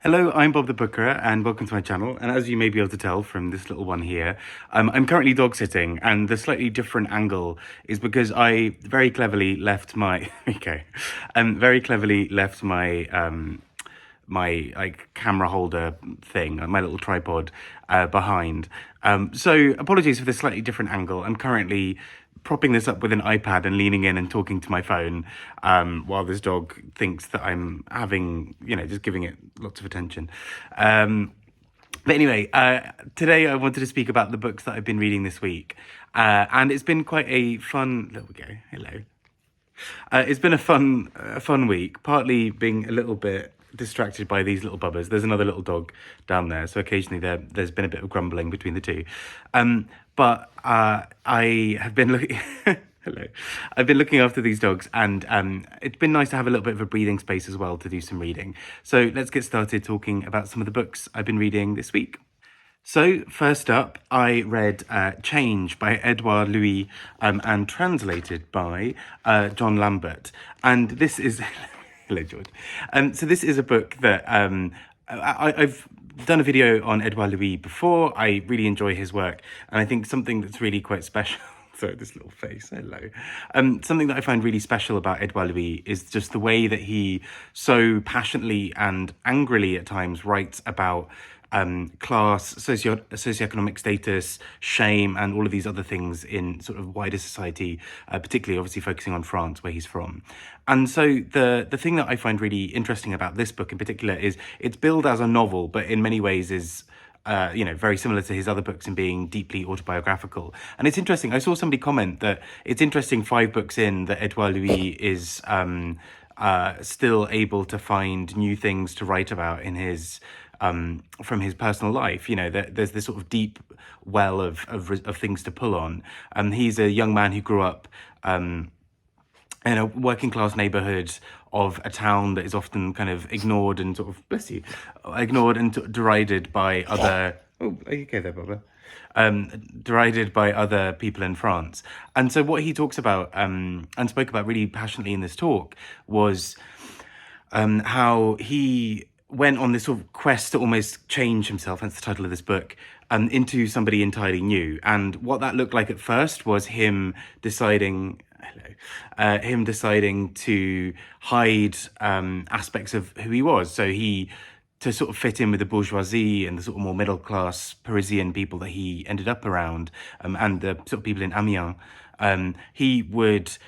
Hello, I'm Bob the Booker and welcome to my channel. And as you may be able to tell from this little one here, I'm currently dog sitting, and the slightly different angle is because I very cleverly left my, my like camera holder thing, my little tripod behind. So apologies for this slightly different angle. I'm currently propping this up with an iPad and leaning in and talking to my phone while this dog thinks that I'm having, just giving it lots of attention. But anyway, today I wanted to speak about the books that I've been reading this week. And it's been quite a fun, there we go, hello. It's been a fun week, partly being a little bit distracted by these little bubbers. There's another little dog down there, so occasionally there's been a bit of grumbling between the two. But I have been looking... Hello. I've been looking after these dogs, and it's been nice to have a little bit of a breathing space as well to do some reading. So let's get started talking about some of the books I've been reading this week. So first up, I read Change by Édouard Louis and translated by John Lambert. And this is... Hello, George. So this is a book that I've done a video on Édouard Louis before. I really enjoy his work. And I think something that's really quite special... Sorry, this little face, hello. Something that I find really special about Édouard Louis is just the way that he so passionately and angrily at times writes about class, socioeconomic status, shame, and all of these other things in sort of wider society, particularly obviously focusing on France, where he's from. And so the thing that I find really interesting about this book in particular is it's billed as a novel, but in many ways is very similar to his other books in being deeply autobiographical. And it's interesting, I saw somebody comment that it's interesting 5 books in that Édouard Louis is still able to find new things to write about in his from his personal life. There's this sort of deep well of things to pull on. He's a young man who grew up in a working class neighborhood of a town that is often kind of ignored and sort of, bless you, ignored and derided by other... Oh, are you okay there, Barbara? Derided by other people in France. And so what he talks about and spoke about really passionately in this talk was how he went on this sort of quest to almost change himself, hence the title of this book, into somebody entirely new. And what that looked like at first was him deciding to hide aspects of who he was. So to sort of fit in with the bourgeoisie and the sort of more middle-class Parisian people that he ended up around, and the sort of people in Amiens, he would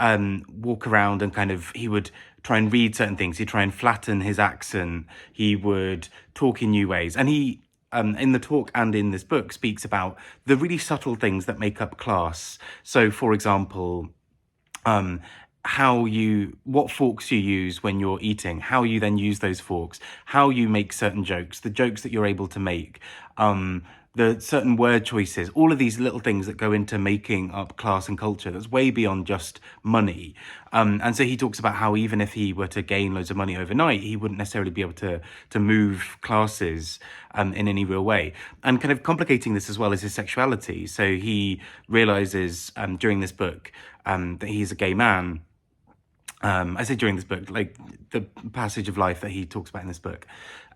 walk around and he would try and read certain things. He'd try and flatten his accent. He would talk in new ways. And he, in the talk and in this book, speaks about the really subtle things that make up class. So, for example, what forks you use when you're eating, how you then use those forks, how you make certain jokes, the jokes that you're able to make, the certain word choices, all of these little things that go into making up class and culture that's way beyond just money. And so he talks about how even if he were to gain loads of money overnight, he wouldn't necessarily be able to move classes in any real way. And kind of complicating this as well is his sexuality. So he realizes during this book that he's a gay man. I say during this book, like the passage of life that he talks about in this book,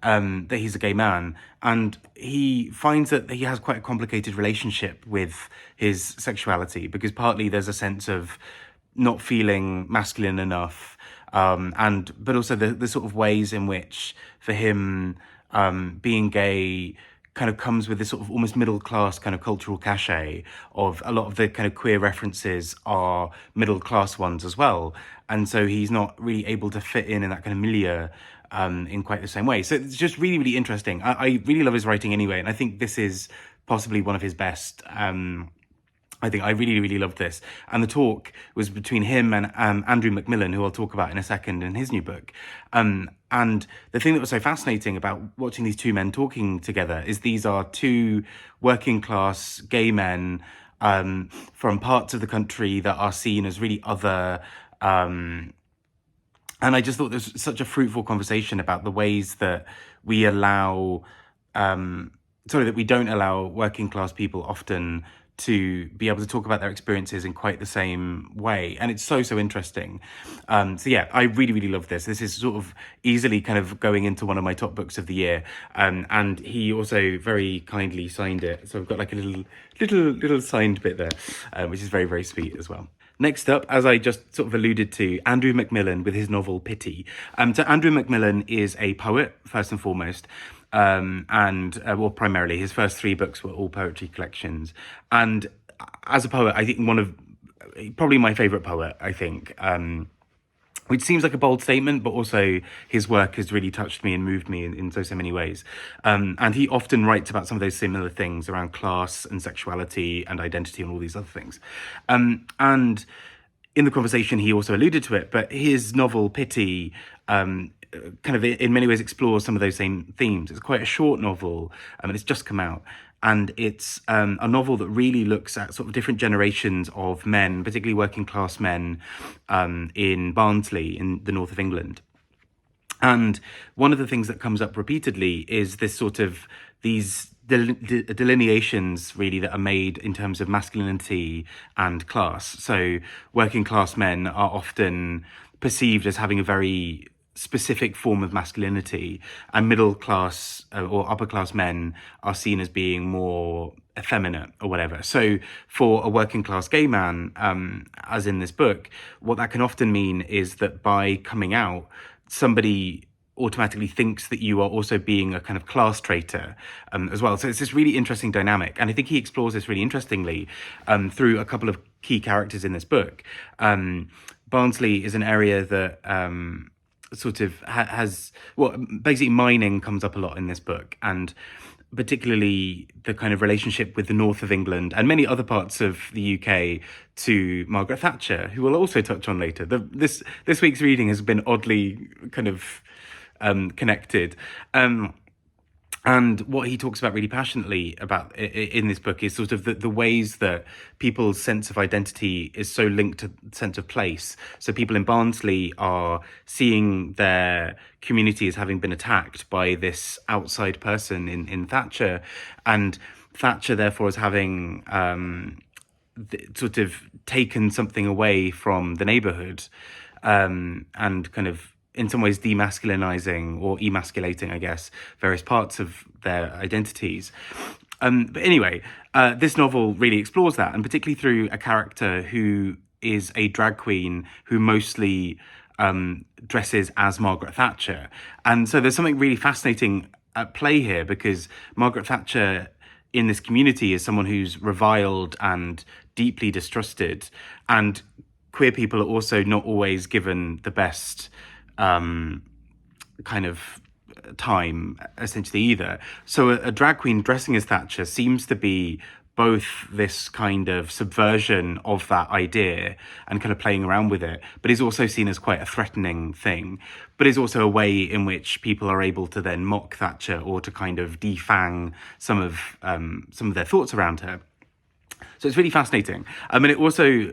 that he's a gay man, and he finds that he has quite a complicated relationship with his sexuality, because partly there's a sense of not feeling masculine enough, but also the sort of ways in which for him being gay kind of comes with this sort of almost middle class kind of cultural cachet of a lot of the kind of queer references are middle class ones as well. And so he's not really able to fit in that kind of milieu in quite the same way. So it's just really, really interesting. I really love his writing anyway. And I think this is possibly one of his best. I think I really, really loved this. And the talk was between him and Andrew McMillan, who I'll talk about in a second in his new book. And the thing that was so fascinating about watching these two men talking together is these are two working class gay men from parts of the country that are seen as really other. And I just thought there was such a fruitful conversation about the ways that we don't allow working class people often to be able to talk about their experiences in quite the same way. And it's so interesting. So yeah, I really, really love this. This is sort of easily kind of going into one of my top books of the year. And he also very kindly signed it. So I've got like a little signed bit there, which is very, very sweet as well. Next up, as I just sort of alluded to, Andrew McMillan with his novel Pity. So Andrew McMillan is a poet, first and foremost. Well, primarily his first 3 books were all poetry collections. And as a poet, I think probably my favorite poet, I think, which seems like a bold statement, but also his work has really touched me and moved me in so many ways. And he often writes about some of those similar things around class and sexuality and identity and all these other things. And in the conversation, he also alluded to it, but his novel Pity kind of in many ways explores some of those same themes. It's quite a short novel, and it's just come out. And it's a novel that really looks at sort of different generations of men, particularly working class men in Barnsley in the north of England. And one of the things that comes up repeatedly is this sort of these delineations really that are made in terms of masculinity and class. So working class men are often perceived as having a very specific form of masculinity, and middle class or upper class men are seen as being more effeminate or whatever. So for a working class gay man, as in this book, what that can often mean is that by coming out, somebody automatically thinks that you are also being a kind of class traitor as well. So it's this really interesting dynamic. And I think he explores this really interestingly through a couple of key characters in this book. Barnsley is an area that sort of has, well, basically mining comes up a lot in this book, and particularly the kind of relationship with the north of England and many other parts of the UK to Margaret Thatcher, who we'll also touch on later. This week's reading has been oddly kind of connected. And what he talks about really passionately about in this book is sort of the ways that people's sense of identity is so linked to sense of place. So people in Barnsley are seeing their community as having been attacked by this outside person in Thatcher, and Thatcher therefore is having sort of taken something away from the neighbourhood, and kind of in some ways demasculinizing or emasculating, I guess, various parts of their identities. But anyway, this novel really explores that, and particularly through a character who is a drag queen who mostly dresses as Margaret Thatcher. And so there's something really fascinating at play here, because Margaret Thatcher in this community is someone who's reviled and deeply distrusted, and queer people are also not always given the best kind of time, essentially, either. So a drag queen dressing as Thatcher seems to be both this kind of subversion of that idea and kind of playing around with it, but is also seen as quite a threatening thing, but is also a way in which people are able to then mock Thatcher or to kind of defang some of their thoughts around her. So it's really fascinating. I mean, it also,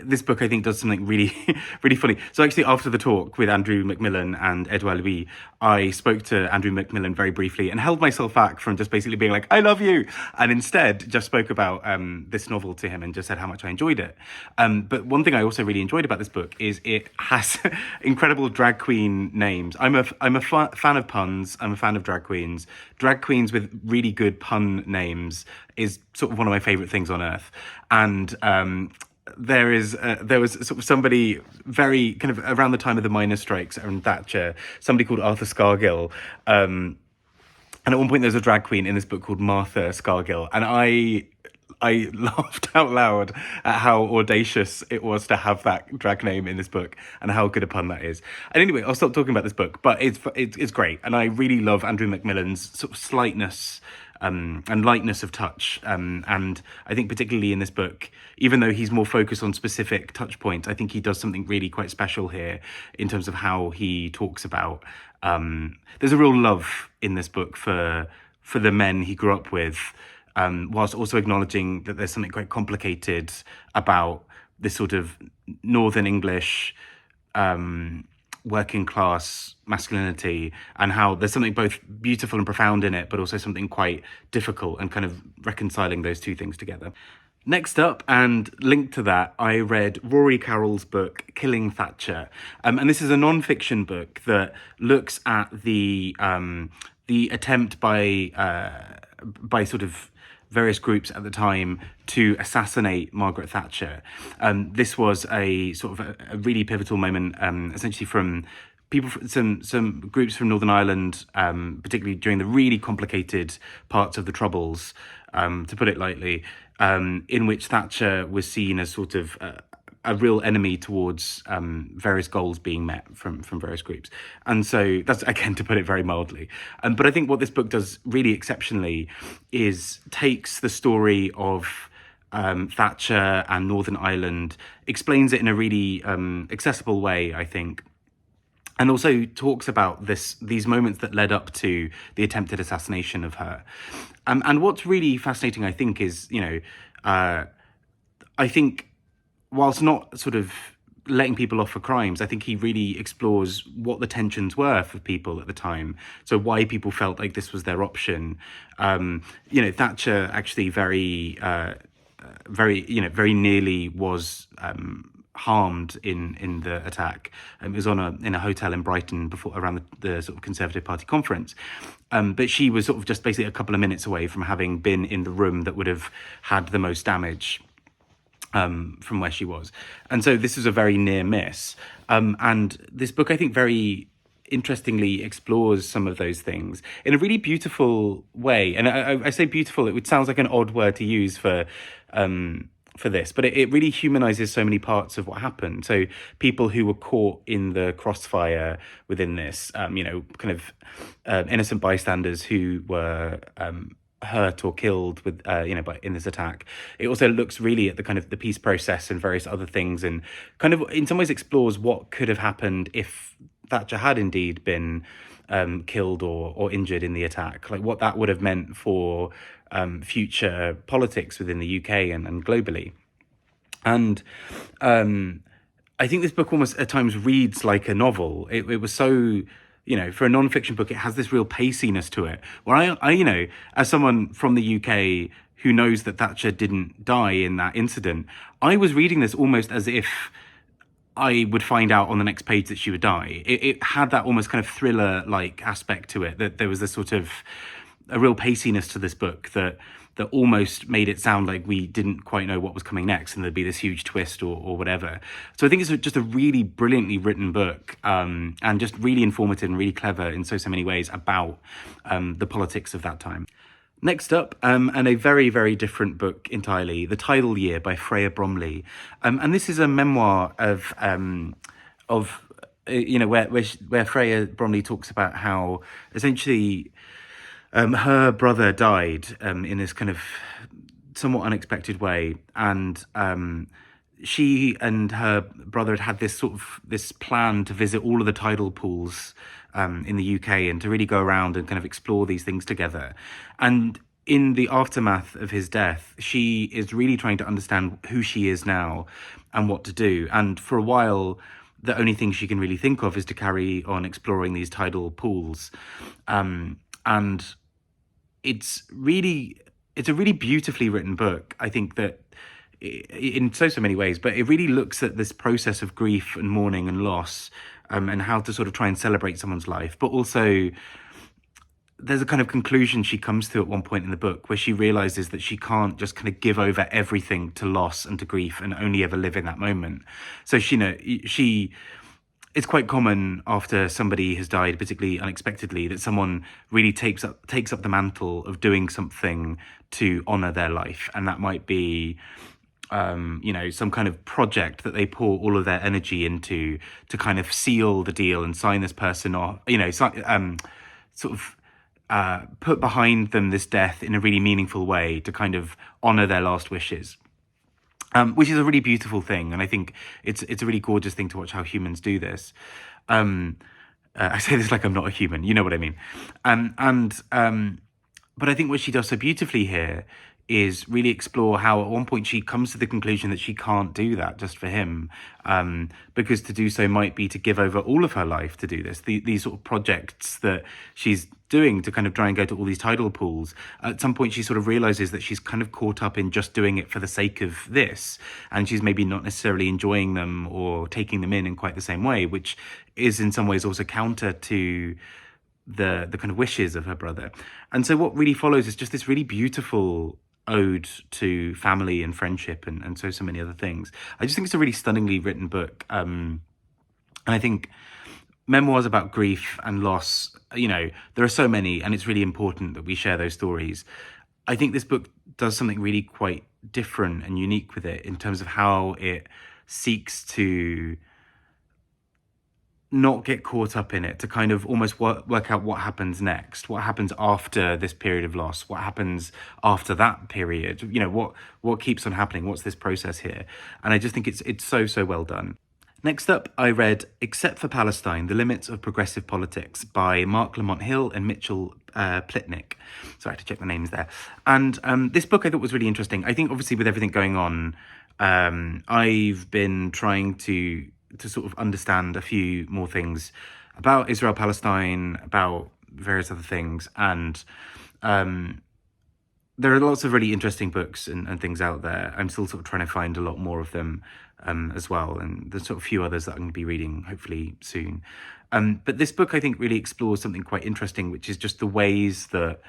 this book, I think, does something really, really funny. So actually, after the talk with Andrew McMillan and Édouard, Levy, I spoke to Andrew McMillan very briefly and held myself back from just basically being like, I love you, and instead just spoke about this novel to him and just said how much I enjoyed it. But one thing I also really enjoyed about this book is it has incredible drag queen names. I'm a fan of puns. I'm a fan of drag queens. Drag queens with really good pun names is sort of one of my favorite things on earth. And there was sort of somebody very kind of around the time of the miners' strikes and Thatcher, somebody called Arthur Scargill, and at one point there's a drag queen in this book called Martha Scargill, and I laughed out loud at how audacious it was to have that drag name in this book and how good a pun that is. And anyway, I'll stop talking about this book, but it's great, and I really love Andrew McMillan's sort of slightness and lightness of touch, and I think particularly in this book, even though he's more focused on specific touch points, I think he does something really quite special here in terms of how he talks about there's a real love in this book for the men he grew up with, whilst also acknowledging that there's something quite complicated about this sort of Northern English working class masculinity, and how there's something both beautiful and profound in it, but also something quite difficult, and kind of reconciling those two things together. Next up, and linked to that, I read Rory Carroll's book, Killing Thatcher. And this is a non-fiction book that looks at the attempt by sort of various groups at the time to assassinate Margaret Thatcher. This was a sort of a really pivotal moment, essentially from people, some groups from Northern Ireland, particularly during the really complicated parts of the Troubles, to put it lightly, in which Thatcher was seen as sort of a real enemy towards various goals being met from various groups. And so that's, again, to put it very mildly. But I think what this book does really exceptionally is takes the story of Thatcher and Northern Ireland, explains it in a really accessible way, I think, and also talks about these moments that led up to the attempted assassination of her. And what's really fascinating, I think, is, I think, whilst not sort of letting people off for crimes, I think he really explores what the tensions were for people at the time. So why people felt like this was their option. Thatcher actually very nearly was harmed in the attack. It was in a hotel in Brighton around the sort of Conservative Party conference. But she was sort of just basically a couple of minutes away from having been in the room that would have had the most damage from where she was. And so this is a very near miss. And this book, I think, very interestingly explores some of those things in a really beautiful way. And I say beautiful, it sounds like an odd word to use for this, but it really humanizes so many parts of what happened. So people who were caught in the crossfire within this, innocent bystanders who were hurt or killed in this attack. It also looks really at the kind of the peace process and various other things, and kind of in some ways explores what could have happened if Thatcher had indeed been killed or injured in the attack, like what that would have meant for future politics within the UK and globally. And I think this book almost at times reads like a novel. It was so, for a non-fiction book, it has this real paciness to it. Where I as someone from the UK who knows that Thatcher didn't die in that incident, I was reading this almost as if I would find out on the next page that she would die. It had that almost kind of thriller-like aspect to it, that there was this sort of a real paciness to this book that almost made it sound like we didn't quite know what was coming next and there'd be this huge twist or whatever. So I think it's just a really brilliantly written book, and just really informative and really clever in so many ways about the politics of that time. Next up, and a very, very different book entirely, The Tidal Year by Freya Bromley. And this is a memoir of where Freya Bromley talks about how essentially her brother died in this kind of somewhat unexpected way, and she and her brother had this plan to visit all of the tidal pools in the UK and to really go around and kind of explore these things together. And in the aftermath of his death, she is really trying to understand who she is now and what to do. And for a while, the only thing she can really think of is to carry on exploring these tidal pools. And it's a really beautifully written book. I think that in so many ways, but it really looks at this process of grief and mourning and loss, and how to sort of try and celebrate someone's life. But also there's a kind of conclusion she comes to at one point in the book where she realizes that she can't just kind of give over everything to loss and to grief and only ever live in that moment. So it's quite common after somebody has died, particularly unexpectedly, that someone really takes up the mantle of doing something to honor their life. And that might be some kind of project that they pour all of their energy into to kind of seal the deal and sign this person off, put behind them this death in a really meaningful way to kind of honor their last wishes. Which is a really beautiful thing, and I think it's a really gorgeous thing to watch how humans do this. I say this like I'm not a human, you know what I mean. But I think what she does so beautifully here is really explore how at one point she comes to the conclusion that she can't do that just for him, because to do so might be to give over all of her life to do this. These sort of projects that she's doing to kind of try and go to all these tidal pools, at some point she sort of realizes that she's kind of caught up in just doing it for the sake of this, and she's maybe not necessarily enjoying them or taking them in quite the same way, which is in some ways also counter to the kind of wishes of her brother. And so what really follows is just this really beautiful ode to family and friendship and so many other things. I just think it's a really stunningly written book. And I think memoirs about grief and loss, there are so many, and it's really important that we share those stories. I think this book does something really quite different and unique with it in terms of how it seeks to not get caught up in it, to kind of almost work out what happens next, what happens after this period of loss, what happens after that period, what keeps on happening, what's this process here. And I just think it's so well done. Next up, I read Except for Palestine, The Limits of Progressive Politics by Marc Lamont-Hill and Mitchell Plitnick. So I had to check the names there. And this book I thought was really interesting. I think obviously with everything going on, I've been trying to sort of understand a few more things about Israel-Palestine, about various other things. And there are lots of really interesting books and things out there. I'm still sort of trying to find a lot more of them as well. And there's sort of a few others that I'm going to be reading hopefully soon. But this book, I think, really explores something quite interesting, which is just the ways that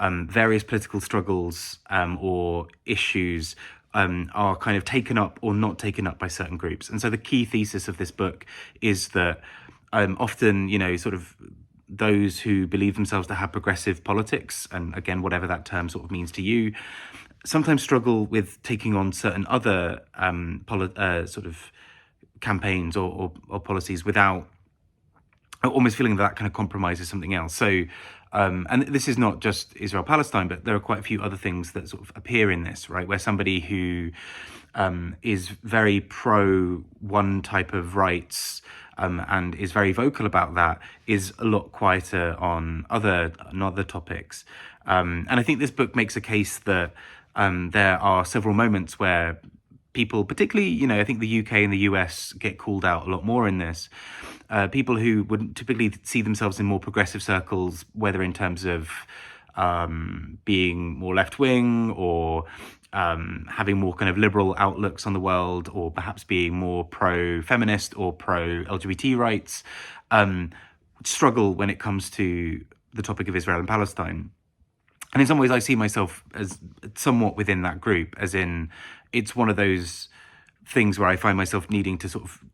various political struggles or issues are kind of taken up or not taken up by certain groups. And so the key thesis of this book is that often, sort of those who believe themselves to have progressive politics, and again, whatever that term sort of means to you, sometimes struggle with taking on certain other sort of campaigns or policies without almost feeling that kind of compromises something else. So, and this is not just Israel-Palestine, but there are quite a few other things that sort of appear in this, right? Where somebody who is very pro one type of rights and is very vocal about that is a lot quieter on other topics. And I think this book makes a case that there are several moments where people, particularly, I think the UK and the US get called out a lot more in this. People who would typically see themselves in more progressive circles, whether in terms of being more left-wing or having more kind of liberal outlooks on the world, or perhaps being more pro-feminist or pro-LGBT rights, struggle when it comes to the topic of Israel and Palestine. And in some ways, I see myself as somewhat within that group, as in it's one of those things where I find myself needing to sort of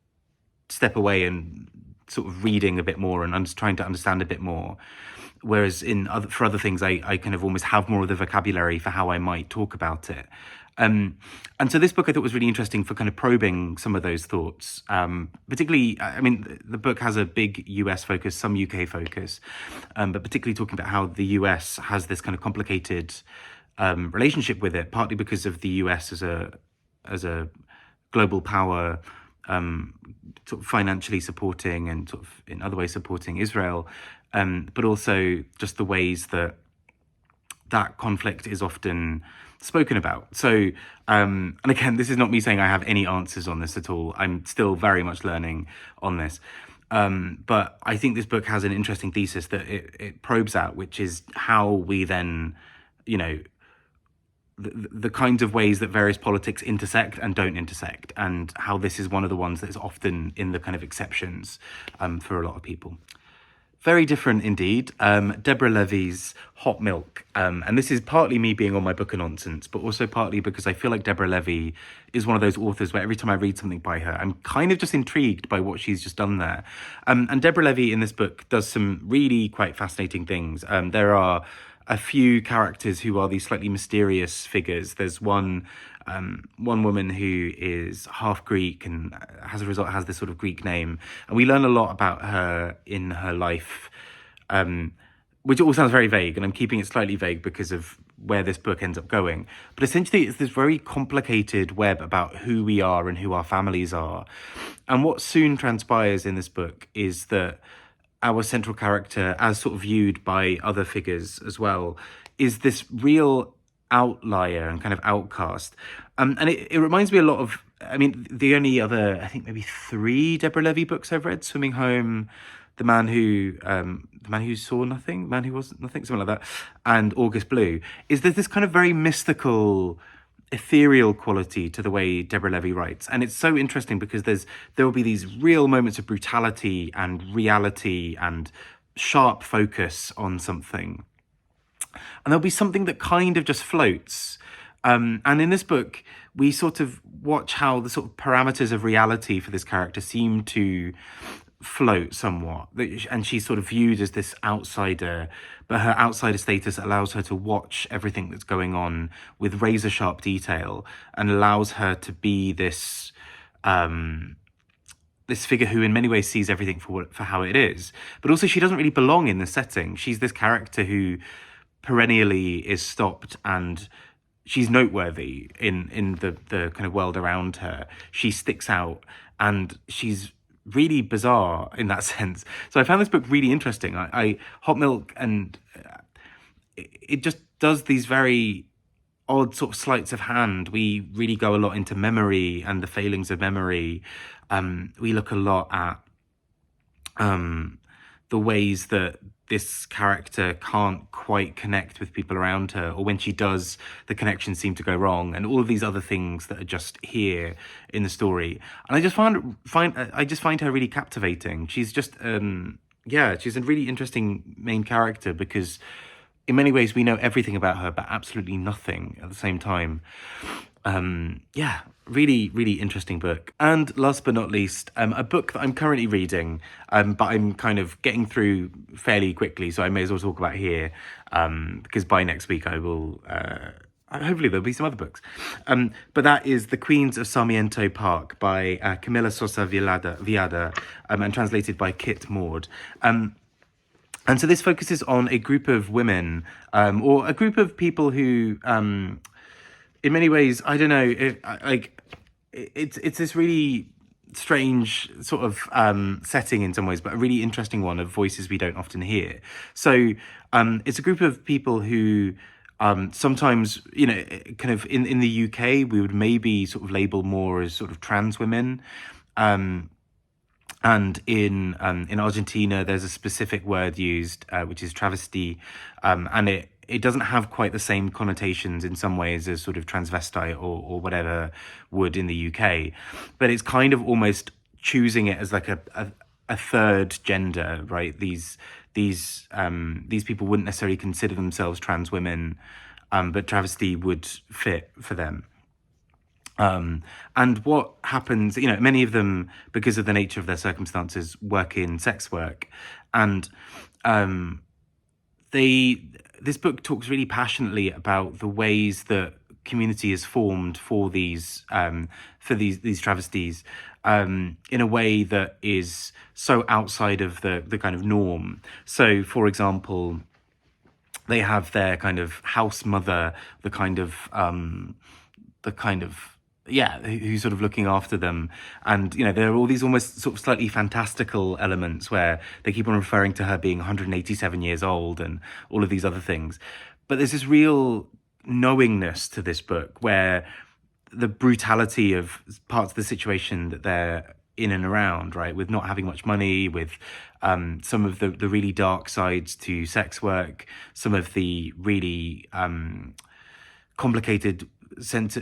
step away and sort of reading a bit more and trying to understand a bit more. Whereas for other things, I kind of almost have more of the vocabulary for how I might talk about it. And so this book I thought was really interesting for kind of probing some of those thoughts. Particularly, I mean, the book has a big US focus, some UK focus, but particularly talking about how the US has this kind of complicated relationship with it, partly because of the US as a global power, sort of financially supporting and sort of in other ways supporting Israel, but also just the ways that conflict is often spoken about. So, and again, this is not me saying I have any answers on this at all. I'm still very much learning on this. But I think this book has an interesting thesis that it probes at, which is how we then, the kinds of ways that various politics intersect and don't intersect, and how this is one of the ones that is often in the kind of exceptions for a lot of people. Very different indeed. Deborah Levy's Hot Milk. And this is partly me being on my book of nonsense, but also partly because I feel like Deborah Levy is one of those authors where every time I read something by her, I'm kind of just intrigued by what she's just done there. And Deborah Levy in this book does some really quite fascinating things. There are a few characters who are these slightly mysterious figures. There's one woman who is half Greek and as a result has this sort of Greek name. And we learn a lot about her in her life, which all sounds very vague, and I'm keeping it slightly vague because of where this book ends up going. But essentially it's this very complicated web about who we are and who our families are. And what soon transpires in this book is that our central character, as sort of viewed by other figures as well, is this real outlier and kind of outcast. And it reminds me a lot of, I mean, the only other, I think maybe 3 Deborah Levy books I've read, Swimming Home, the Man Who Saw Nothing, The Man Who Wasn't Nothing, something like that, and August Blue, is there's this kind of very mystical, ethereal quality to the way Deborah Levy writes. And it's so interesting because there will be these real moments of brutality and reality and sharp focus on something. And there'll be something that kind of just floats. And in this book, we sort of watch how the sort of parameters of reality for this character seem to float somewhat. And she's sort of viewed as this outsider, but her outsider status allows her to watch everything that's going on with razor sharp detail and allows her to be this this figure who in many ways sees everything for how it is. But also she doesn't really belong in the setting. She's this character who perennially is stopped, and she's noteworthy in the kind of world around her. She sticks out, and she's really bizarre in that sense. So I found this book really interesting. I Hot Milk, and it just does these very odd sort of sleights of hand. We really go a lot into memory and the failings of memory. We look a lot at the ways that this character can't quite connect with people around her, or when she does, the connections seem to go wrong, and all of these other things that are just here in the story. And I just find her really captivating. She's just she's a really interesting main character because in many ways we know everything about her, but absolutely nothing at the same time. Really, really interesting book. And last but not least, a book that I'm currently reading, but I'm kind of getting through fairly quickly, so I may as well talk about here, because by next week I will, hopefully there'll be some other books. But that is The Queens of Sarmiento Park by Camila Sosa Viada, and translated by Kit Maude. And so this focuses on a group of women, or a group of people who, in many ways, I don't know, it's this really strange sort of setting in some ways, but a really interesting one of voices we don't often hear. So it's a group of people who sometimes, kind of in the UK, we would maybe sort of label more as sort of trans women. And in Argentina, there's a specific word used, which is travesti, and it doesn't have quite the same connotations in some ways as sort of transvestite or whatever would in the UK, but it's kind of almost choosing it as like a third gender, right? These people wouldn't necessarily consider themselves trans women, but travesty would fit for them. And what happens, many of them, because of the nature of their circumstances, work in sex work. And this book talks really passionately about the ways that community is formed for these travesties, in a way that is so outside of the kind of norm. So, for example, they have their kind of house mother, who's sort of looking after them. And, there are all these almost sort of slightly fantastical elements where they keep on referring to her being 187 years old and all of these other things. But there's this real knowingness to this book where the brutality of parts of the situation that they're in and around, right, with not having much money, with some of the really dark sides to sex work, some of the really complicated sorts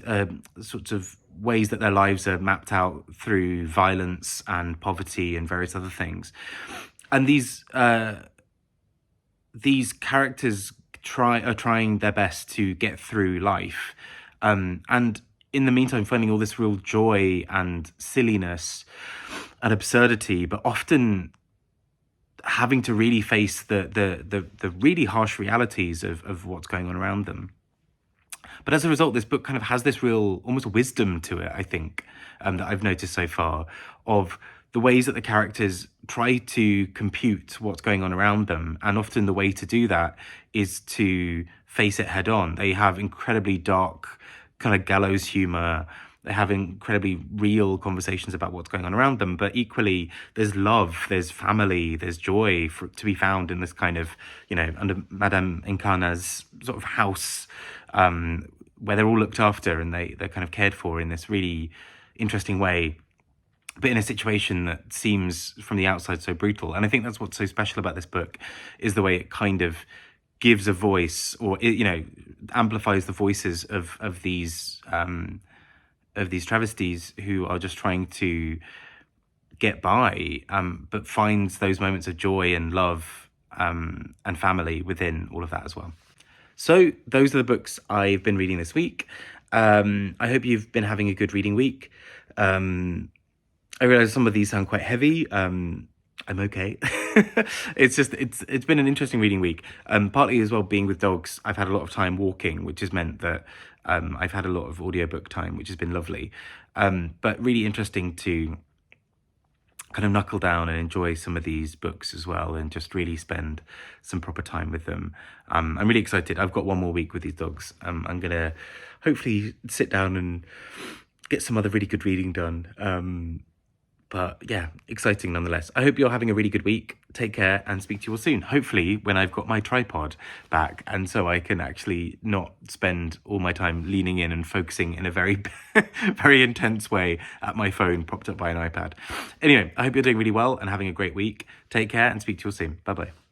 of ways that their lives are mapped out through violence and poverty and various other things. And these characters are trying their best to get through life, and in the meantime finding all this real joy and silliness and absurdity, but often having to really face the really harsh realities of what's going on around them. But as a result, this book kind of has this real almost wisdom to it, I think, that I've noticed so far, of the ways that the characters try to compute what's going on around them. And often the way to do that is to face it head on. They have incredibly dark kind of gallows humor. They have incredibly real conversations about what's going on around them. But equally, there's love, there's family, there's joy to be found in this kind of, under Madame Encana's sort of house, where they're all looked after and they're kind of cared for in this really interesting way, but in a situation that seems from the outside so brutal. And I think that's what's so special about this book, is the way it kind of gives a voice, or amplifies the voices of these travesties who are just trying to get by, but finds those moments of joy and love and family within all of that as well. So those are the books I've been reading this week. I hope you've been having a good reading week. I realize some of these sound quite heavy. I'm okay. It's been an interesting reading week. Partly as well, being with dogs, I've had a lot of time walking, which has meant that I've had a lot of audiobook time, which has been lovely. But really interesting to kind of knuckle down and enjoy some of these books as well, and just really spend some proper time with them. I'm really excited. I've got one more week with these dogs. I'm going to hopefully sit down and get some other really good reading done. But yeah, exciting nonetheless. I hope you're having a really good week. Take care and speak to you all soon. Hopefully when I've got my tripod back, and so I can actually not spend all my time leaning in and focusing in a very, very intense way at my phone propped up by an iPad. Anyway, I hope you're doing really well and having a great week. Take care and speak to you all soon. Bye-bye.